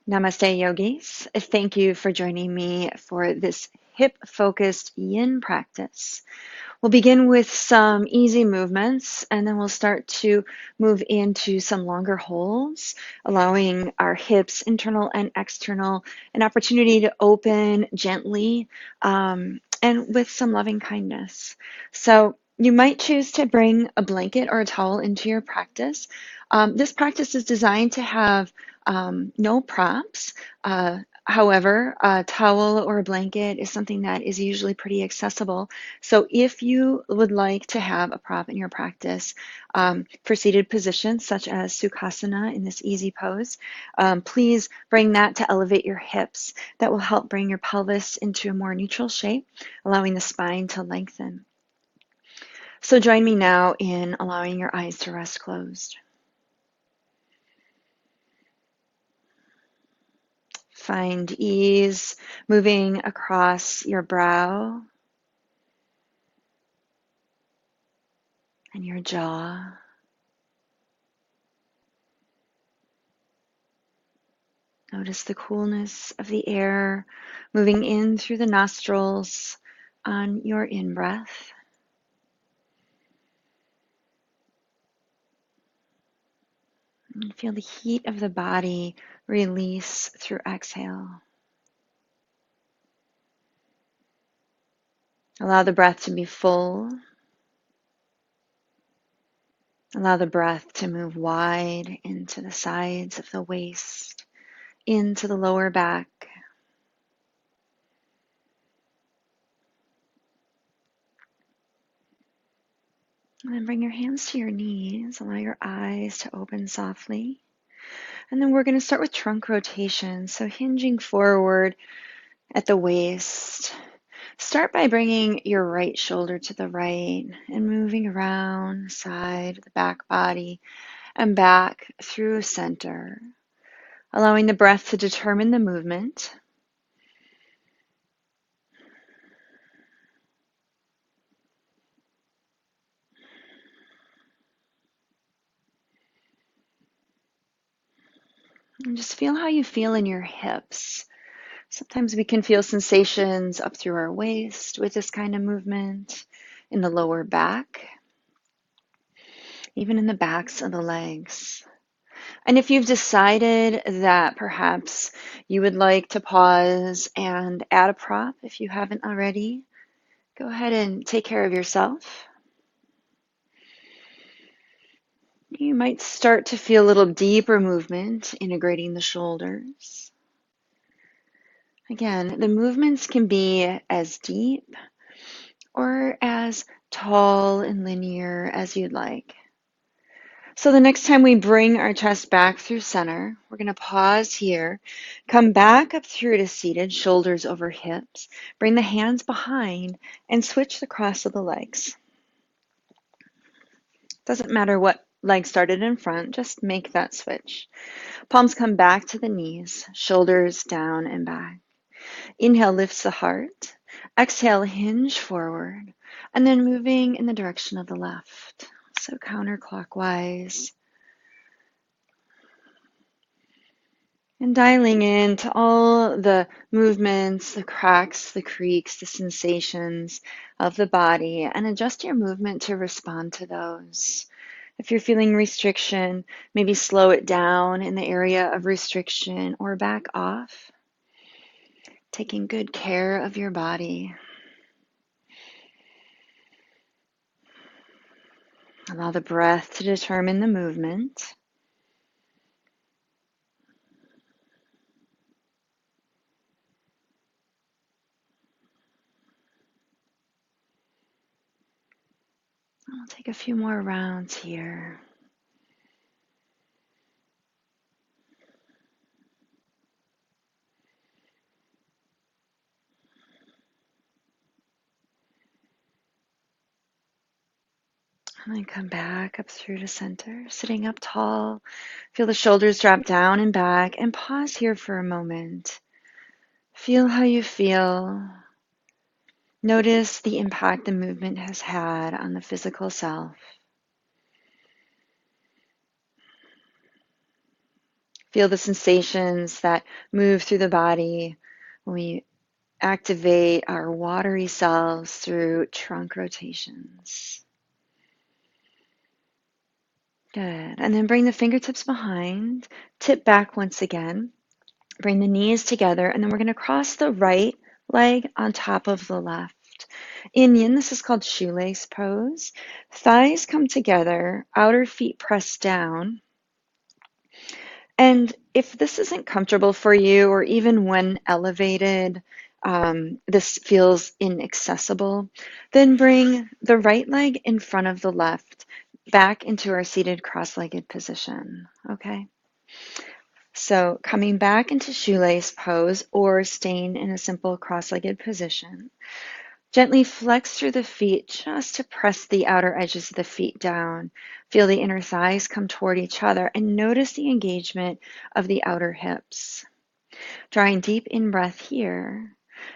Namaste, yogis. Thank you for joining me for this hip-focused yin practice. We'll begin with some easy movements, and then we'll start to move into some longer holds, allowing our hips, internal and external, an opportunity to open gently and with some loving kindness. So you might choose to bring a blanket or a towel into your practice. This practice is designed to have no props. However, a towel or a blanket is something that is usually pretty accessible. So if you would like to have a prop in your practice for seated positions, such as Sukhasana in this easy pose, please bring that to elevate your hips. That will help bring your pelvis into a more neutral shape, allowing the spine to lengthen. So join me now in allowing your eyes to rest closed. Find ease moving across your brow and your jaw. Notice the coolness of the air moving in through the nostrils on your in-breath. And feel the heat of the body release through exhale. Allow the breath to be full. Allow the breath to move wide into the sides of the waist, into the lower back. And then bring your hands to your knees. Allow your eyes to open softly. And then we're going to start with trunk rotation. So hinging forward at the waist. Start by bringing your right shoulder to the right and moving around the side of the back body and back through center, allowing the breath to determine the movement. And just feel how you feel in your hips. Sometimes we can feel sensations up through our waist with this kind of movement, in the lower back, even in the backs of the legs. And if you've decided that perhaps you would like to pause and add a prop, if you haven't already, go ahead and take care of yourself. You might start to feel a little deeper movement, integrating the shoulders. Again, the movements can be as deep or as tall and linear as you'd like. So the next time we bring our chest back through center, we're going to pause here, come back up through to seated, shoulders over hips, bring the hands behind, and switch the cross of the legs. Doesn't matter what leg started in front, just make that switch. Palms come back to the knees, shoulders down and back. Inhale lifts the heart. Exhale, hinge forward, and then moving in the direction of the left. So counterclockwise. And dialing into all the movements, the cracks, the creaks, the sensations of the body, and adjust your movement to respond to those. If you're feeling restriction, maybe slow it down in the area of restriction or back off. Taking good care of your body. Allow the breath to determine the movement. I'll take a few more rounds here. And then come back up through to center, sitting up tall. Feel the shoulders drop down and back, and pause here for a moment. Feel how you feel. Notice the impact the movement has had on the physical self. Feel the sensations that move through the body when we activate our watery cells through trunk rotations. Good. And then bring the fingertips behind, tip back once again. Bring the knees together, and then we're going to cross the right leg on top of the left. In yin, this is called shoelace pose. Thighs come together, outer feet press down. And if this isn't comfortable for you, or even when elevated, this feels inaccessible, then bring the right leg in front of the left back into our seated cross-legged position, okay? So coming back into shoelace pose or staying in a simple cross-legged position. Gently flex through the feet just to press the outer edges of the feet down. Feel the inner thighs come toward each other and notice the engagement of the outer hips. Drawing deep in-breath here.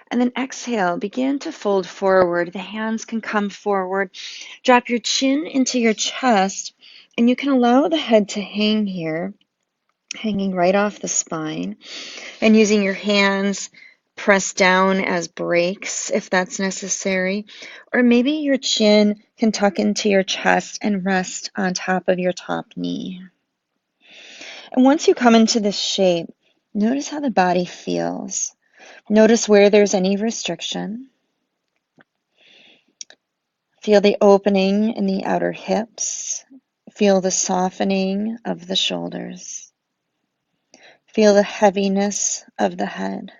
And then exhale, begin to fold forward. The hands can come forward. Drop your chin into your chest, and you can allow the head to hang here, hanging right off the spine, and using your hands press down as brakes if that's necessary, or maybe your chin can tuck into your chest and rest on top of your top knee. And once you come into this shape, notice how the body feels. Notice where there's any restriction. Feel the opening in the outer hips. Feel the softening of the shoulders. Feel the heaviness of the head.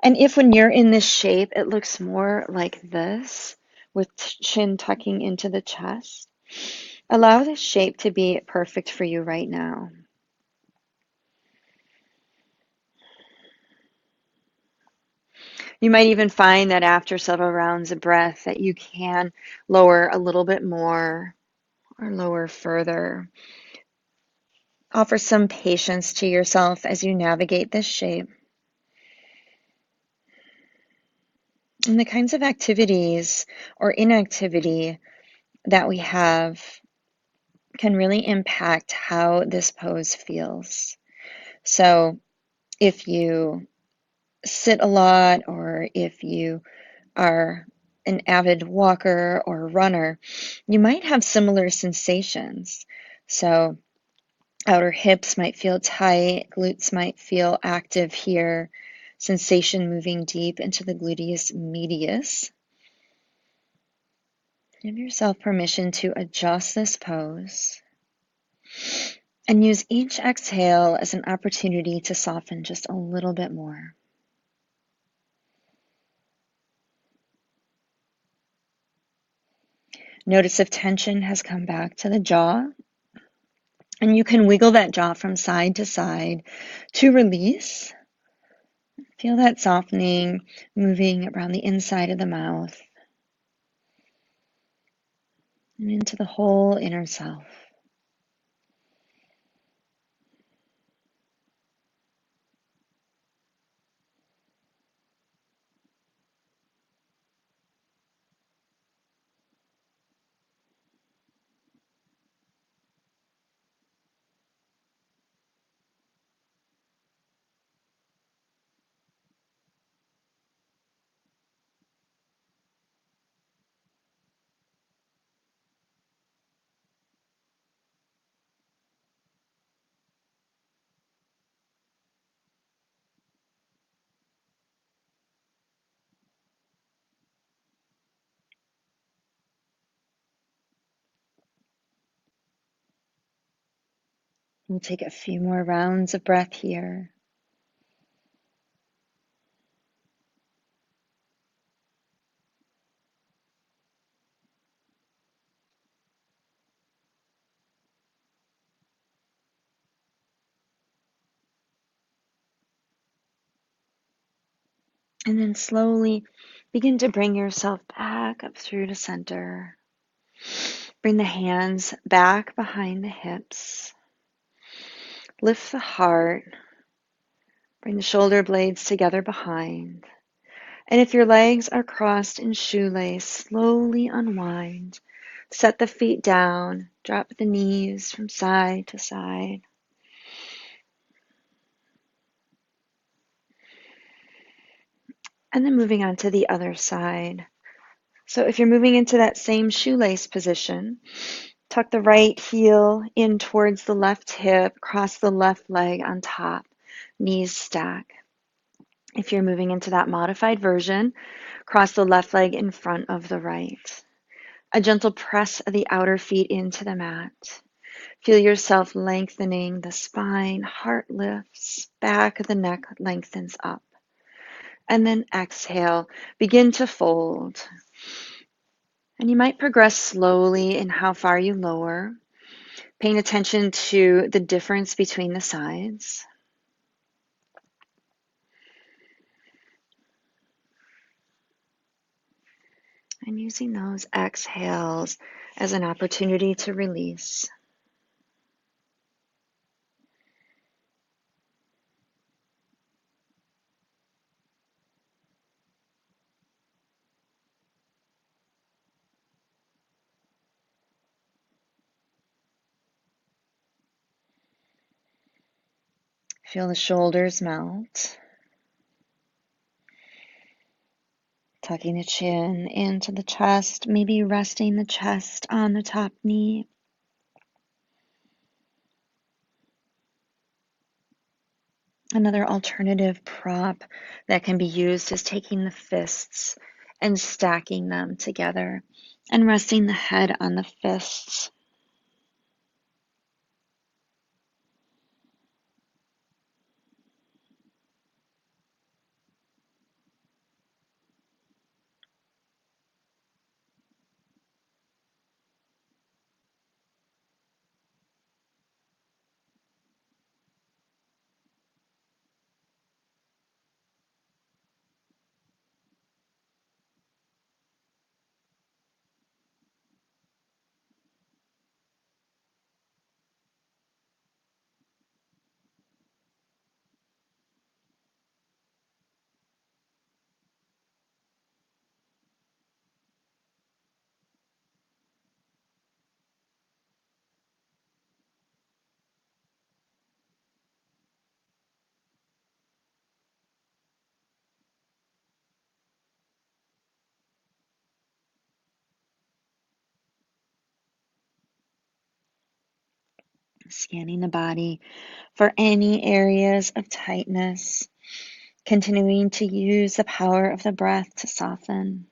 And if when you're in this shape, it looks more like this, with chin tucking into the chest, allow this shape to be perfect for you right now. You might even find that after several rounds of breath that you can lower a little bit more or lower further. Offer some patience to yourself as you navigate this shape. And the kinds of activities or inactivity that we have can really impact how this pose feels. So if you sit a lot, or if you are an avid walker or runner, you might have similar sensations. So outer hips might feel tight, glutes might feel active here, sensation moving deep into the gluteus medius. Give yourself permission to adjust this pose and use each exhale as an opportunity to soften just a little bit more. Notice if tension has come back to the jaw, and you can wiggle that jaw from side to side to release. Feel that softening moving around the inside of the mouth and into the whole inner self. We'll take a few more rounds of breath here. And then slowly begin to bring yourself back up through to center. Bring the hands back behind the hips. Lift the heart. Bring the shoulder blades together behind. And if your legs are crossed in shoelace, slowly unwind. Set the feet down. Drop the knees from side to side. And then moving on to the other side. So if you're moving into that same shoelace position, tuck the right heel in towards the left hip, cross the left leg on top, knees stack. If you're moving into that modified version, cross the left leg in front of the right. A gentle press of the outer feet into the mat. Feel yourself lengthening the spine, heart lifts, back of the neck lengthens up. And then exhale, begin to fold. And you might progress slowly in how far you lower, paying attention to the difference between the sides. And using those exhales as an opportunity to release. Feel the shoulders melt. Tucking the chin into the chest, maybe resting the chest on the top knee. Another alternative prop that can be used is taking the fists and stacking them together and resting the head on the fists. Scanning the body for any areas of tightness, continuing to use the power of the breath to soften.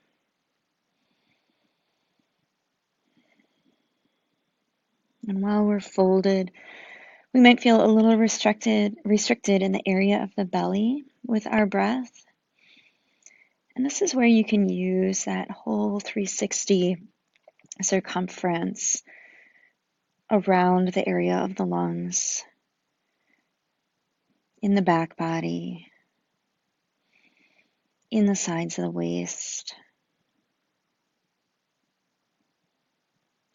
And while we're folded, we might feel a little restricted in the area of the belly with our breath. And this is where you can use that whole 360 circumference around the area of the lungs, in the back body, in the sides of the waist.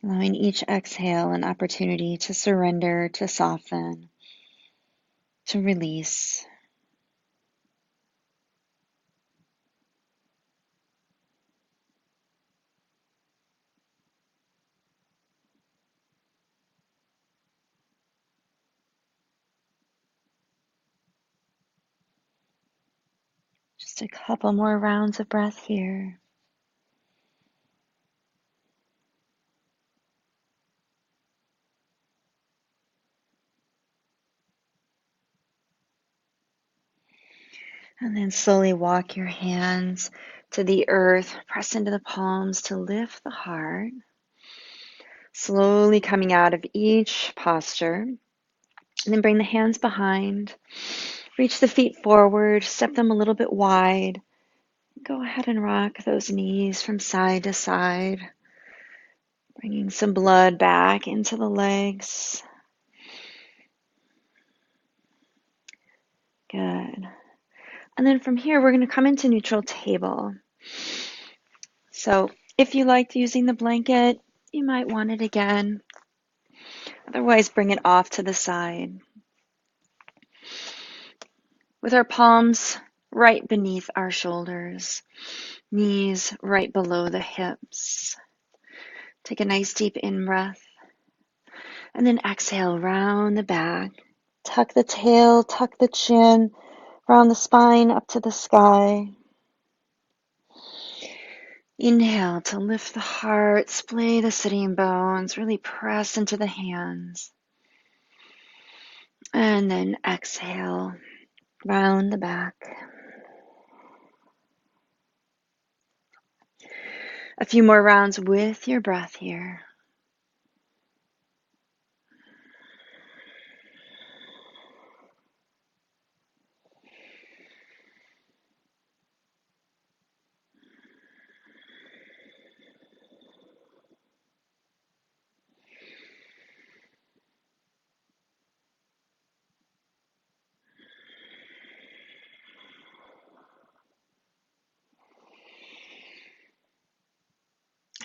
Allowing each exhale an opportunity to surrender, to soften, to release. Just a couple more rounds of breath here. And then slowly walk your hands to the earth, press into the palms to lift the heart. Slowly coming out of each posture. And then bring the hands behind. Reach the feet forward, step them a little bit wide. Go ahead and rock those knees from side to side. Bringing some blood back into the legs. Good. And then from here, we're going to come into neutral table. So if you liked using the blanket, you might want it again. Otherwise, bring it off to the side. With our palms right beneath our shoulders, knees right below the hips. Take a nice deep in-breath. And then exhale, round the back. Tuck the tail, tuck the chin, round the spine up to the sky. Inhale to lift the heart, splay the sitting bones, really press into the hands. And then exhale, round the back. A few more rounds with your breath here.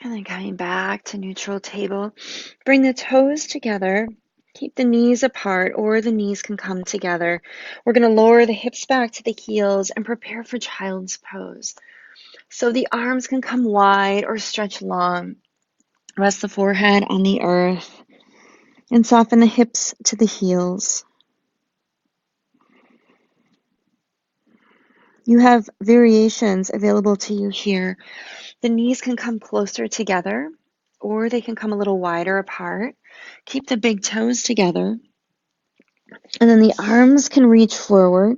And then coming back to neutral table, bring the toes together. Keep the knees apart, or the knees can come together. We're going to lower the hips back to the heels and prepare for child's pose. So the arms can come wide or stretch long. Rest the forehead on the earth and soften the hips to the heels. You have variations available to you here. The knees can come closer together, or they can come a little wider apart. Keep the big toes together. And then the arms can reach forward,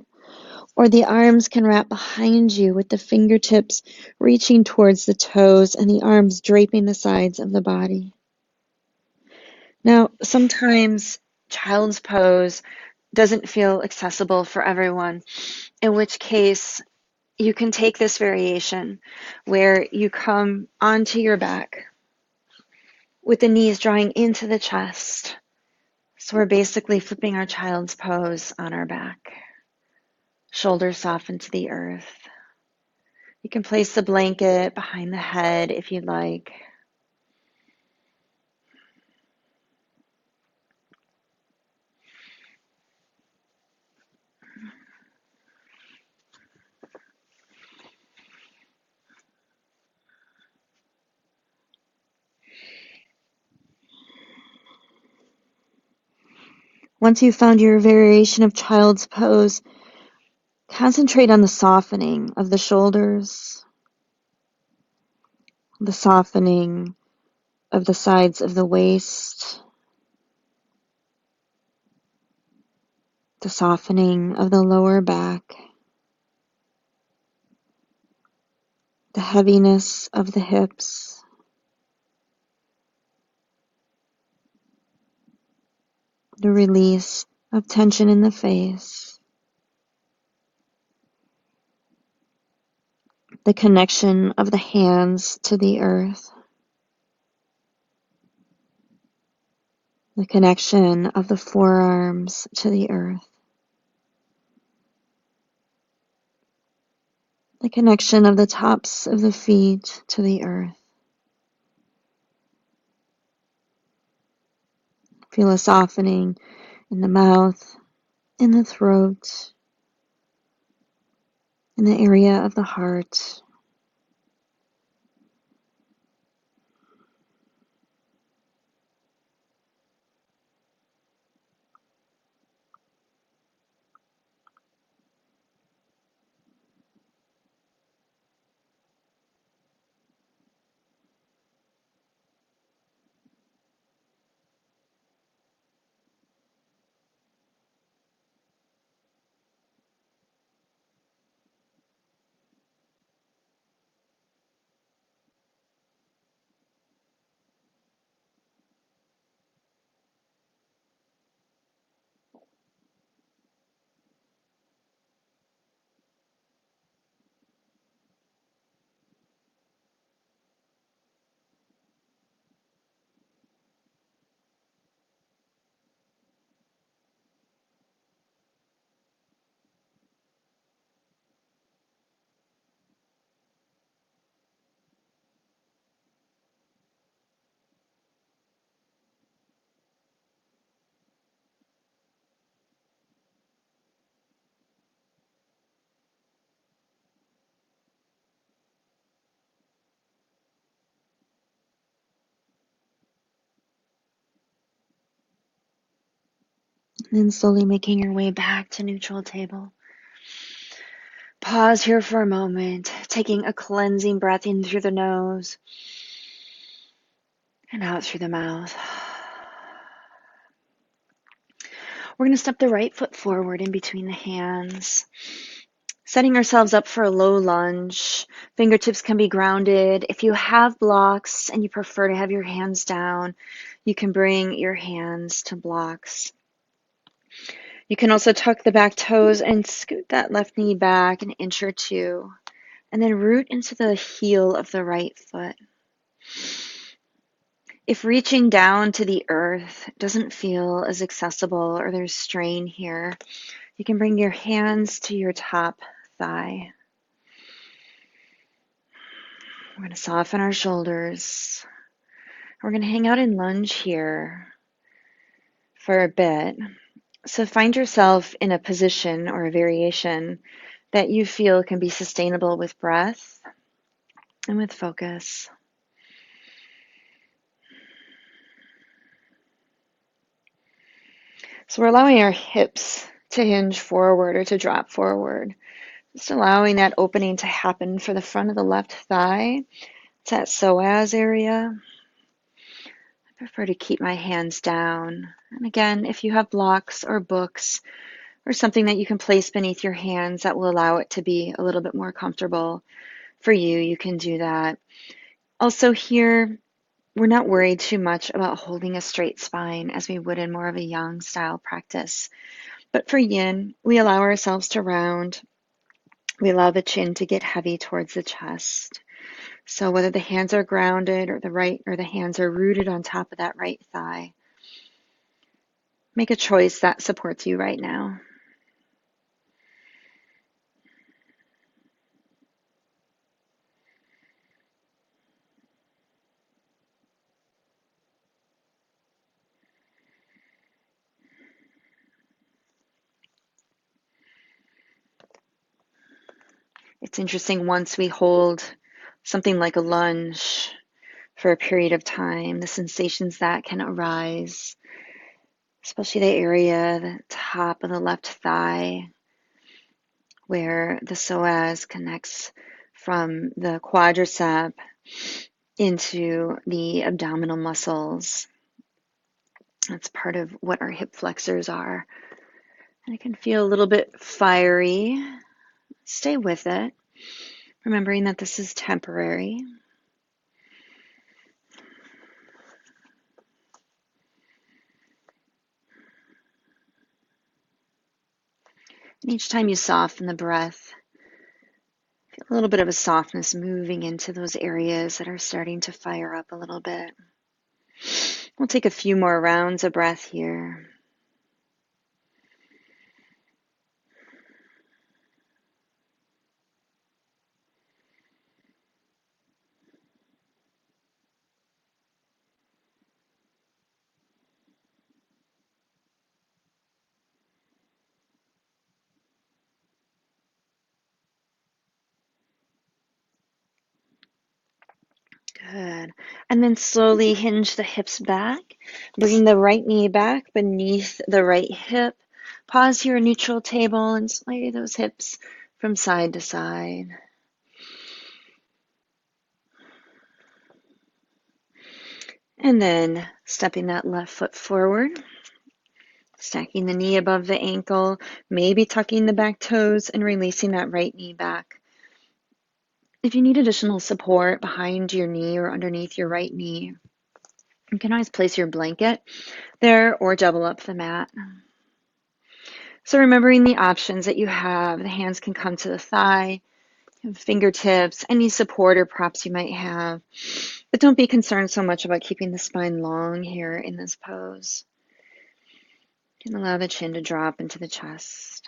or the arms can wrap behind you with the fingertips reaching towards the toes and the arms draping the sides of the body. Now, sometimes child's pose doesn't feel accessible for everyone, in which case you can take this variation where you come onto your back with the knees drawing into the chest. So we're basically flipping our child's pose on our back. Shoulders soften to the earth. You can place the blanket behind the head if you'd like. Once you've found your variation of child's pose, concentrate on the softening of the shoulders, the softening of the sides of the waist, the softening of the lower back, the heaviness of the hips, the release of tension in the face, the connection of the hands to the earth, the connection of the forearms to the earth, the connection of the tops of the feet to the earth. Feel a softening in the mouth, in the throat, in the area of the heart. And then slowly making your way back to neutral table. Pause here for a moment taking a cleansing breath in through the nose and out through the mouth. We're going to step the right foot forward in between the hands, setting ourselves up for a low lunge. Fingertips can be grounded. If you have blocks and you prefer to have your hands down, you can bring your hands to blocks. You can also tuck the back toes and scoot that left knee back an inch or two, and then root into the heel of the right foot. If reaching down to the earth doesn't feel as accessible or there's strain here, you can bring your hands to your top thigh. We're going to soften our shoulders. We're going to hang out in lunge here for a bit. So find yourself in a position or a variation that you feel can be sustainable with breath and with focus. So we're allowing our hips to hinge forward or to drop forward. Just allowing that opening to happen for the front of the left thigh. It's that psoas area. I prefer to keep my hands down. And again, if you have blocks or books or something that you can place beneath your hands that will allow it to be a little bit more comfortable for you, you can do that. Also here, we're not worried too much about holding a straight spine as we would in more of a yang style practice. But for yin, we allow ourselves to round. We allow the chin to get heavy towards the chest. So whether the hands are grounded or the hands are rooted on top of that right thigh, make a choice that supports you right now. It's interesting, once we hold something like a lunge for a period of time, the sensations that can arise, especially the area, the top of the left thigh, where the psoas connects from the quadricep into the abdominal muscles. That's part of what our hip flexors are. And it can feel a little bit fiery. Stay with it, remembering that this is temporary. And each time you soften the breath, feel a little bit of a softness moving into those areas that are starting to fire up a little bit. We'll take a few more rounds of breath here. Good. And then slowly hinge the hips back, bringing the right knee back beneath the right hip. Pause here, neutral table, and sway those hips from side to side. And then stepping that left foot forward, stacking the knee above the ankle, maybe tucking the back toes and releasing that right knee back. If you need additional support behind your knee or underneath your right knee, you can always place your blanket there or double up the mat. So remembering the options that you have, the hands can come to the thigh, fingertips, any support or props you might have. But don't be concerned so much about keeping the spine long here in this pose. You can allow the chin to drop into the chest.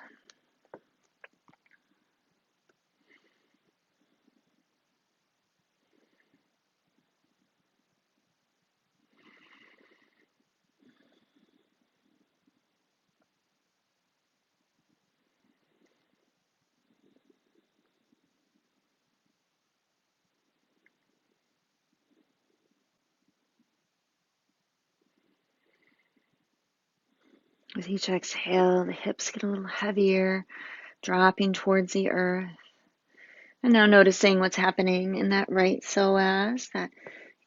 With each exhale, the hips get a little heavier, dropping towards the earth. And now noticing what's happening in that right psoas, that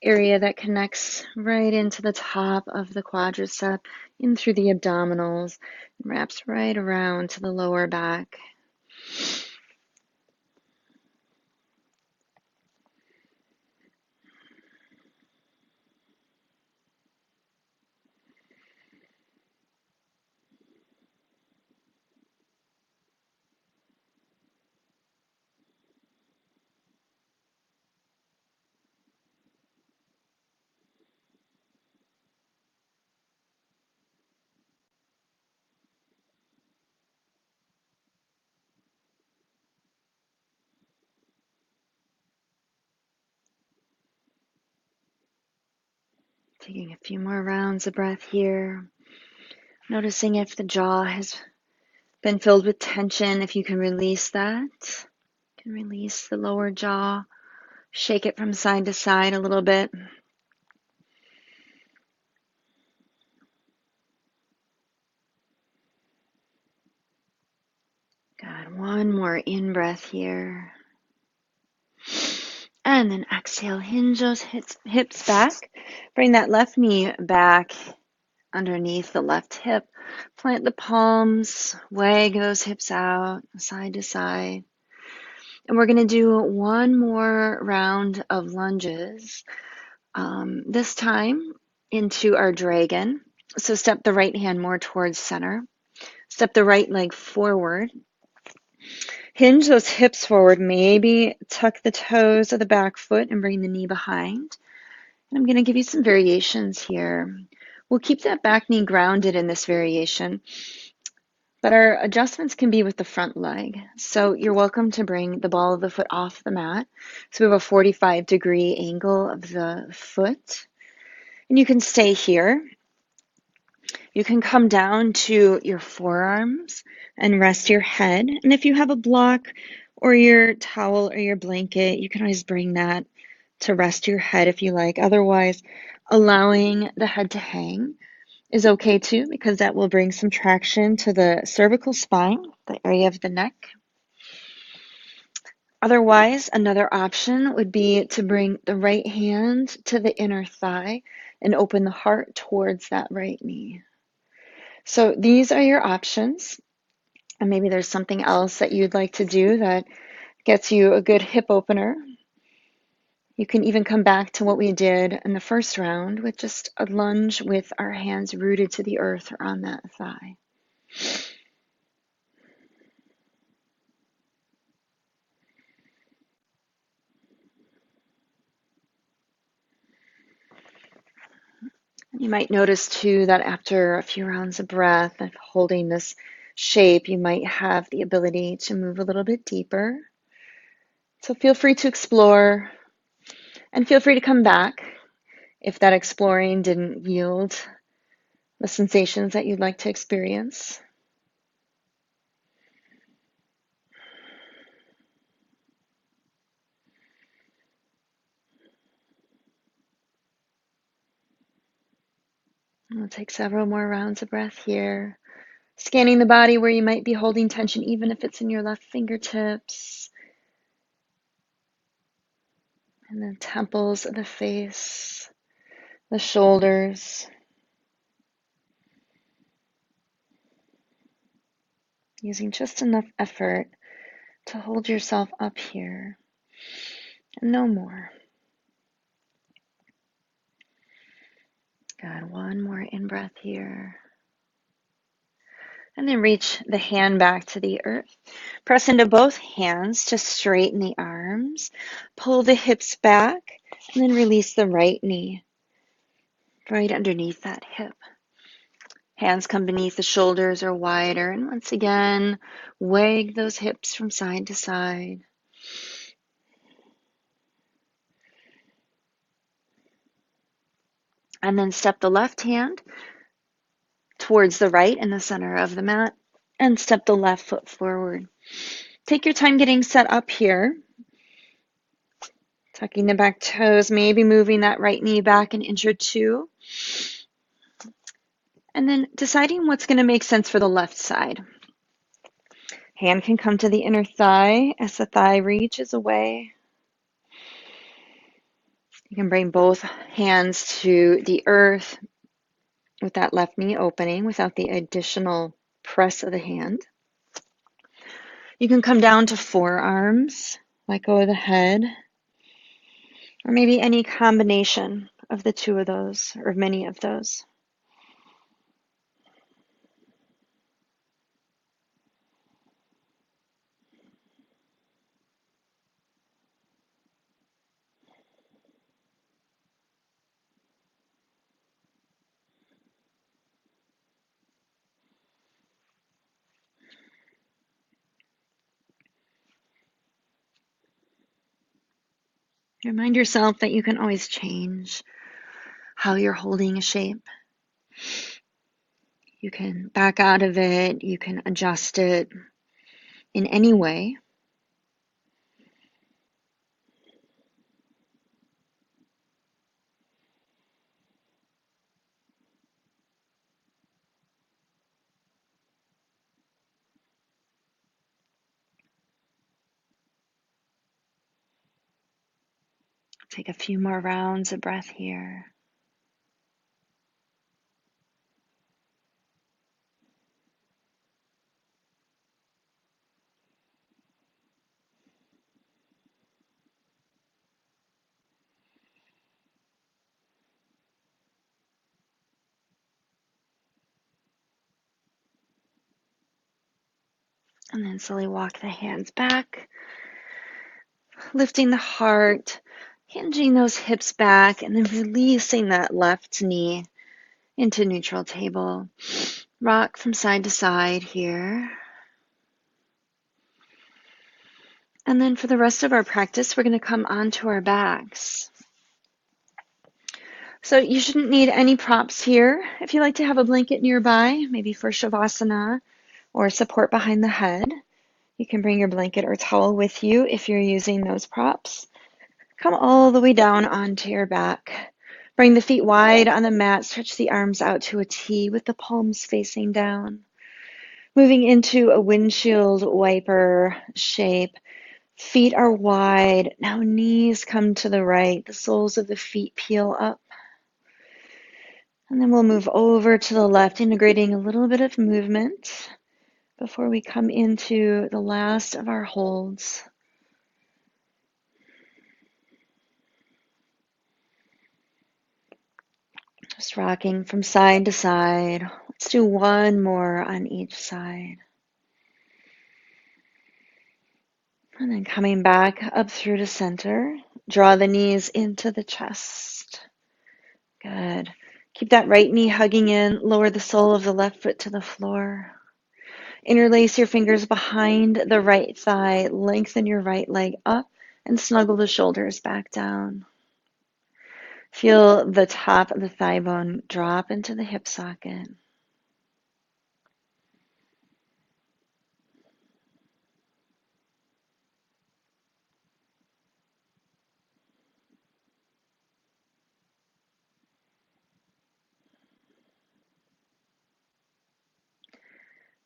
area that connects right into the top of the quadricep, in through the abdominals, and wraps right around to the lower back. Taking a few more rounds of breath here. Noticing if the jaw has been filled with tension, if you can release that. You can release the lower jaw. Shake it from side to side a little bit. Good. One more in-breath here. And then exhale, hinge those hips back. Bring that left knee back underneath the left hip. Plant the palms, wag those hips out, side to side. And we're going to do one more round of lunges, this time into our dragon. So step the right hand more towards center. Step the right leg forward. Hinge those hips forward. Maybe tuck the toes of the back foot and bring the knee behind. And I'm going to give you some variations here. We'll keep that back knee grounded in this variation, but our adjustments can be with the front leg. So you're welcome to bring the ball of the foot off the mat. So we have a 45-degree angle of the foot. And you can stay here. You can come down to your forearms and rest your head. And if you have a block or your towel or your blanket, you can always bring that to rest your head if you like. Otherwise, allowing the head to hang is okay too, because that will bring some traction to the cervical spine, the area of the neck. Otherwise, another option would be to bring the right hand to the inner thigh and open the heart towards that right knee. So these are your options. And maybe there's something else that you'd like to do that gets you a good hip opener. You can even come back to what we did in the first round with just a lunge with our hands rooted to the earth or on that thigh. You might notice too that after a few rounds of breath and holding this shape, you might have the ability to move a little bit deeper. So feel free to explore and feel free to come back if that exploring didn't yield the sensations that you'd like to experience. We'll take several more rounds of breath here. Scanning the body where you might be holding tension, even if it's in your left fingertips. And the temples of the face, the shoulders. Using just enough effort to hold yourself up here. And no more. Good. One more in-breath here. And then reach the hand back to the earth. Press into both hands to straighten the arms. Pull the hips back and then release the right knee right underneath that hip. Hands come beneath the shoulders or wider. And once again, wag those hips from side to side. And then step the left hand towards the right in the center of the mat and step the left foot forward. Take your time getting set up here. Tucking the back toes, maybe moving that right knee back an inch or two. And then deciding what's going to make sense for the left side. Hand can come to the inner thigh as the thigh reaches away. You can bring both hands to the earth with that left knee opening without the additional press of the hand. You can come down to forearms, let go of the head, or maybe any combination of the two of those, or many of those. Remind yourself that you can always change how you're holding a shape. You can back out of it, you can adjust it in any way. Take a few more rounds of breath here. And then slowly walk the hands back, lifting the heart, hinging those hips back, and then releasing that left knee into neutral table. Rock from side to side here. And then for the rest of our practice, we're going to come onto our backs. So you shouldn't need any props here. If you like to have a blanket nearby, maybe for shavasana or support behind the head, you can bring your blanket or towel with you if you're using those props. Come all the way down onto your back. Bring the feet wide on the mat. Stretch the arms out to a T with the palms facing down. Moving into a windshield wiper shape. Feet are wide. Now knees come to the right. The soles of the feet peel up. And then we'll move over to the left, integrating a little bit of movement before we come into the last of our holds. Just rocking from side to side. Let's do one more on each side. And then coming back up through to center. Draw the knees into the chest. Good. Keep that right knee hugging in. Lower the sole of the left foot to the floor. Interlace your fingers behind the right thigh. Lengthen your right leg up and snuggle the shoulders back down. Feel the top of the thigh bone drop into the hip socket.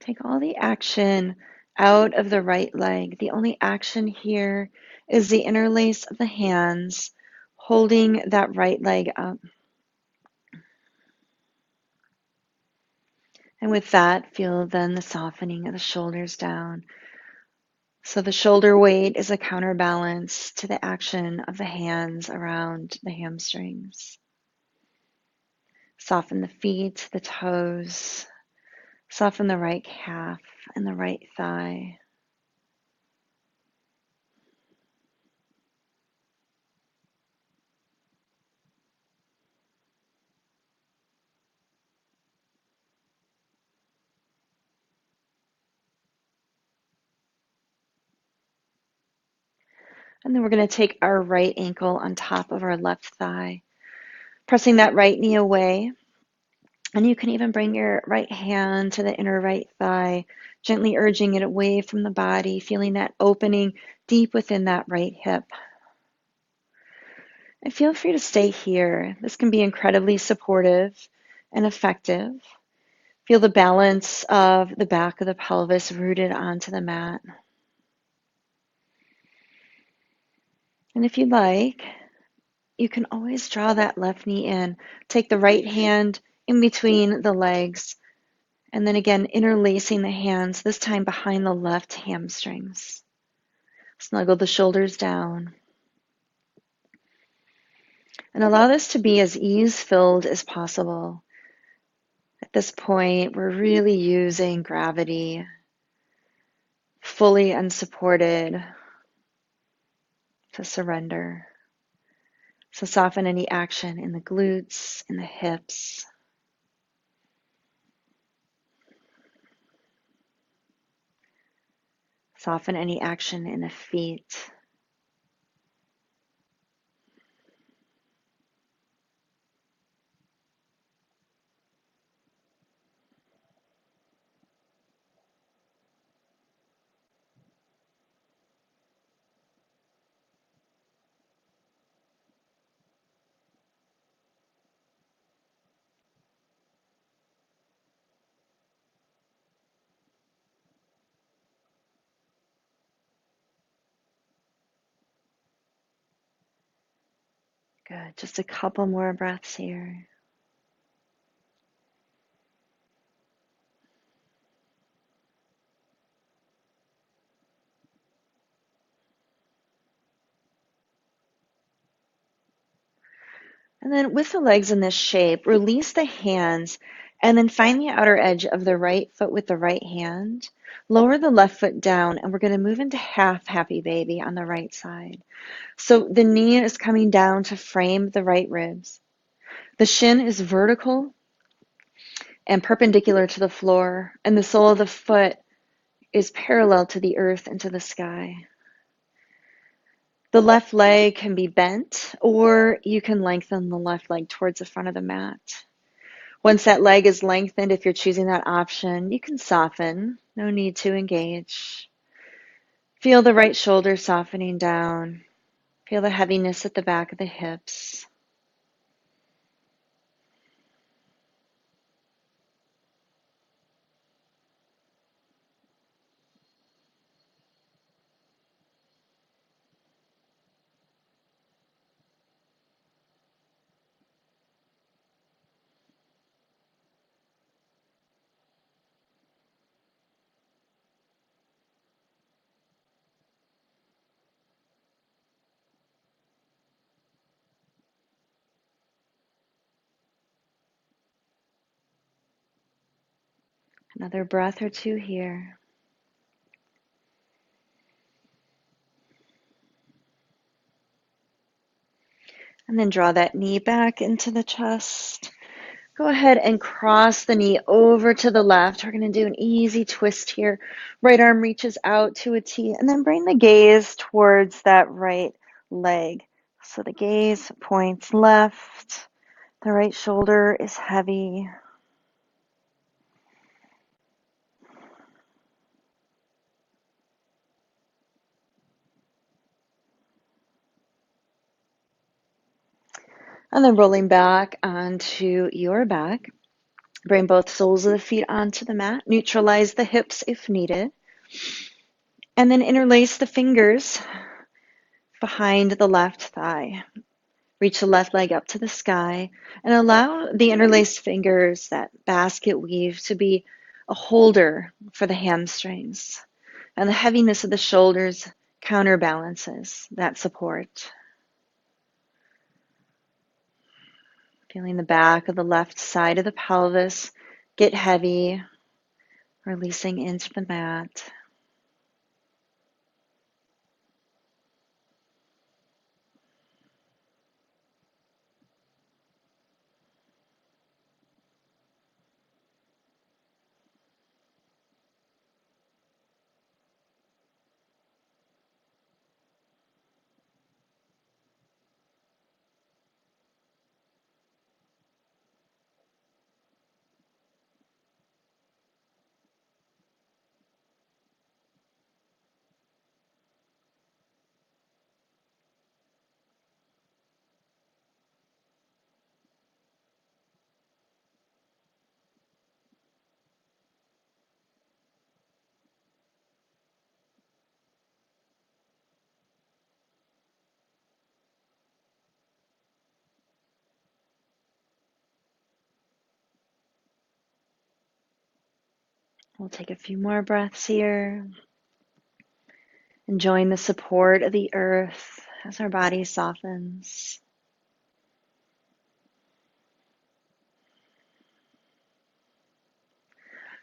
Take all the action out of the right leg. The only action here is the interlace of the hands holding that right leg up. And with that, feel then the softening of the shoulders down. So the shoulder weight is a counterbalance to the action of the hands around the hamstrings. Soften the feet, the toes. Soften the right calf and the right thigh. And then we're going to take our right ankle on top of our left thigh, pressing that right knee away. And you can even bring your right hand to the inner right thigh, gently urging it away from the body, feeling that opening deep within that right hip. And feel free to stay here. This can be incredibly supportive and effective. Feel the balance of the back of the pelvis rooted onto the mat. And if you like, you can always draw that left knee in. Take the right hand in between the legs, and then again interlacing the hands, this time behind the left hamstrings. Snuggle the shoulders down. And allow this to be as ease-filled as possible. At this point, we're really using gravity, fully unsupported, to surrender. So soften any action in the glutes, in the hips. Soften any action in the feet. Good. Just a couple more breaths here. And then with the legs in this shape, release the hands and then find the outer edge of the right foot with the right hand. Lower the left foot down, and we're going to move into half happy baby on the right side. So the knee is coming down to frame the right ribs. The shin is vertical and perpendicular to the floor, and the sole of the foot is parallel to the earth and to the sky. The left leg can be bent, or you can lengthen the left leg towards the front of the mat. Once that leg is lengthened, if you're choosing that option, you can soften. No need to engage. Feel the right shoulder softening down. Feel the heaviness at the back of the hips. Another breath or two here. And then draw that knee back into the chest. Go ahead and cross the knee over to the left. We're going to do an easy twist here. Right arm reaches out to a T, and then bring the gaze towards that right leg. So the gaze points left. The right shoulder is heavy. And then rolling back onto your back. Bring both soles of the feet onto the mat. Neutralize the hips if needed. And then interlace the fingers behind the left thigh. Reach the left leg up to the sky and allow the interlaced fingers, that basket weave, to be a holder for the hamstrings. And the heaviness of the shoulders counterbalances that support. Feeling the back of the left side of the pelvis get heavy, releasing into the mat. We'll take a few more breaths here, enjoying the support of the earth as our body softens.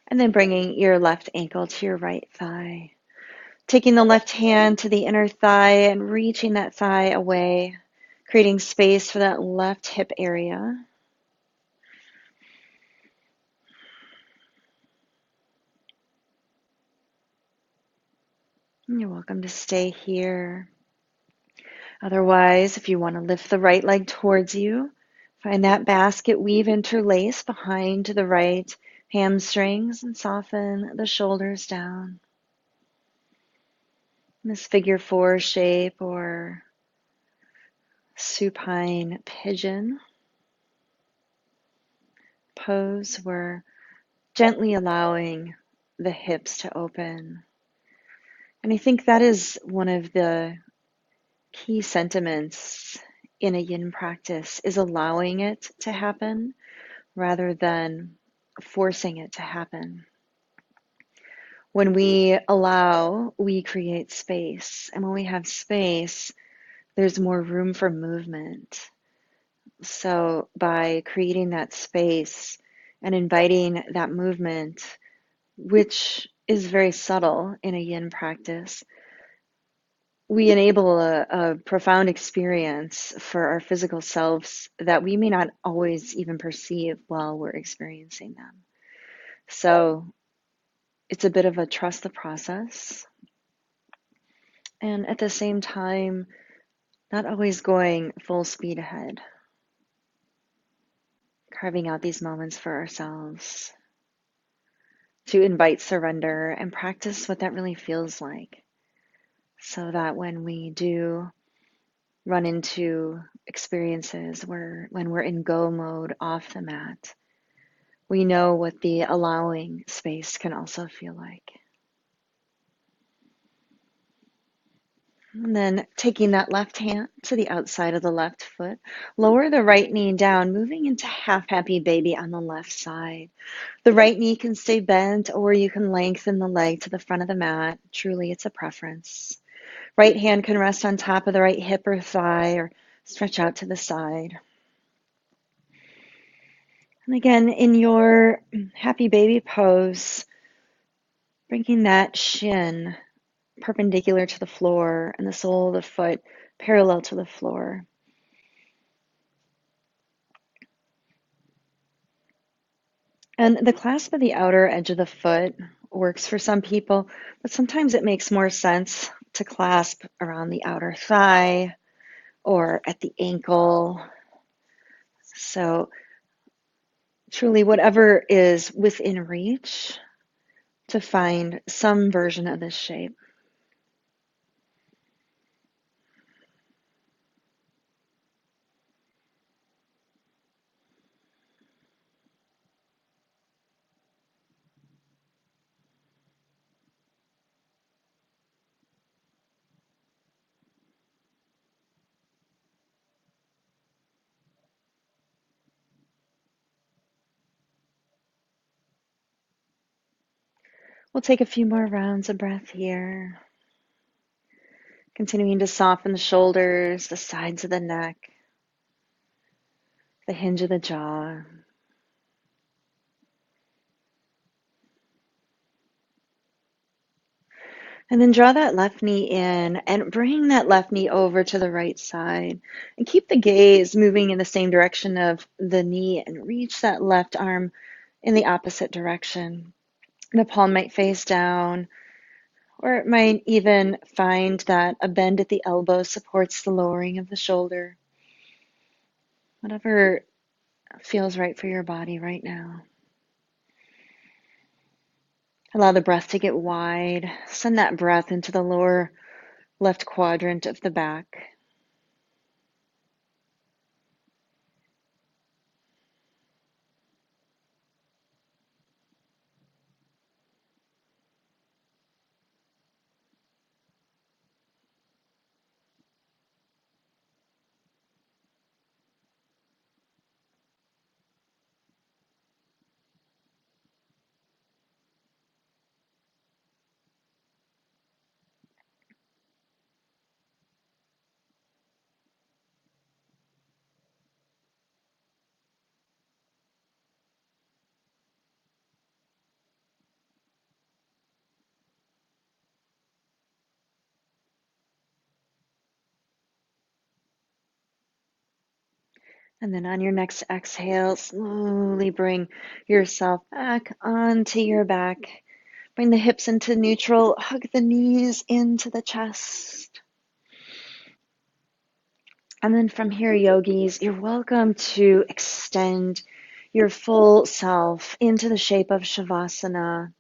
And then bringing your left ankle to your right thigh. Taking the left hand to the inner thigh and reaching that thigh away, creating space for that left hip area. And you're welcome to stay here. Otherwise, if you want to lift the right leg towards you, find that basket weave interlace behind the right hamstrings and soften the shoulders down. This figure 4 shape or supine pigeon pose, we're gently allowing the hips to open. And I think that is one of the key sentiments in a yin practice, is allowing it to happen rather than forcing it to happen. When we allow, we create space. And when we have space, there's more room for movement. So by creating that space and inviting that movement, which is very subtle in a yin practice, we enable a profound experience for our physical selves that we may not always even perceive while we're experiencing them. So it's a bit of a trust the process. And at the same time, not always going full speed ahead. Carving out these moments for ourselves to invite surrender and practice what that really feels like. So that when we do run into experiences when we're in go mode off the mat, we know what the allowing space can also feel like. And then taking that left hand to the outside of the left foot, lower the right knee down, moving into half happy baby on the left side. The right knee can stay bent, or you can lengthen the leg to the front of the mat. Truly, it's a preference. Right hand can rest on top of the right hip or thigh, or stretch out to the side. And again, in your happy baby pose, bringing that shin perpendicular to the floor and the sole of the foot parallel to the floor. And the clasp of the outer edge of the foot works for some people, but sometimes it makes more sense to clasp around the outer thigh or at the ankle. So truly, whatever is within reach to find some version of this shape. We'll take a few more rounds of breath here, continuing to soften the shoulders, the sides of the neck, the hinge of the jaw. And then draw that left knee in and bring that left knee over to the right side. And keep the gaze moving in the same direction of the knee and reach that left arm in the opposite direction. The palm might face down, or it might even find that a bend at the elbow supports the lowering of the shoulder. Whatever feels right for your body right now. Allow the breath to get wide. Send that breath into the lower left quadrant of the back. And then on your next exhale, slowly bring yourself back onto your back. Bring the hips into neutral, hug the knees into the chest. And then from here, yogis, you're welcome to extend your full self into the shape of Shavasana.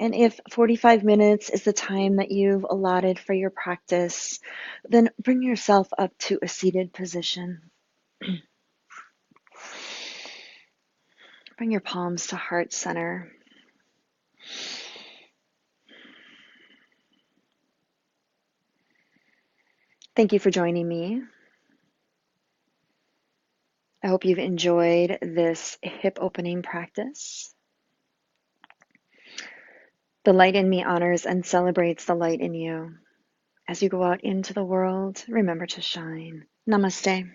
And if 45 minutes is the time that you've allotted for your practice, then bring yourself up to a seated position. Bring your palms to heart center. Thank you for joining me. I hope you've enjoyed this hip opening practice. The light in me honors and celebrates the light in you. As you go out into the world, remember to shine. Namaste.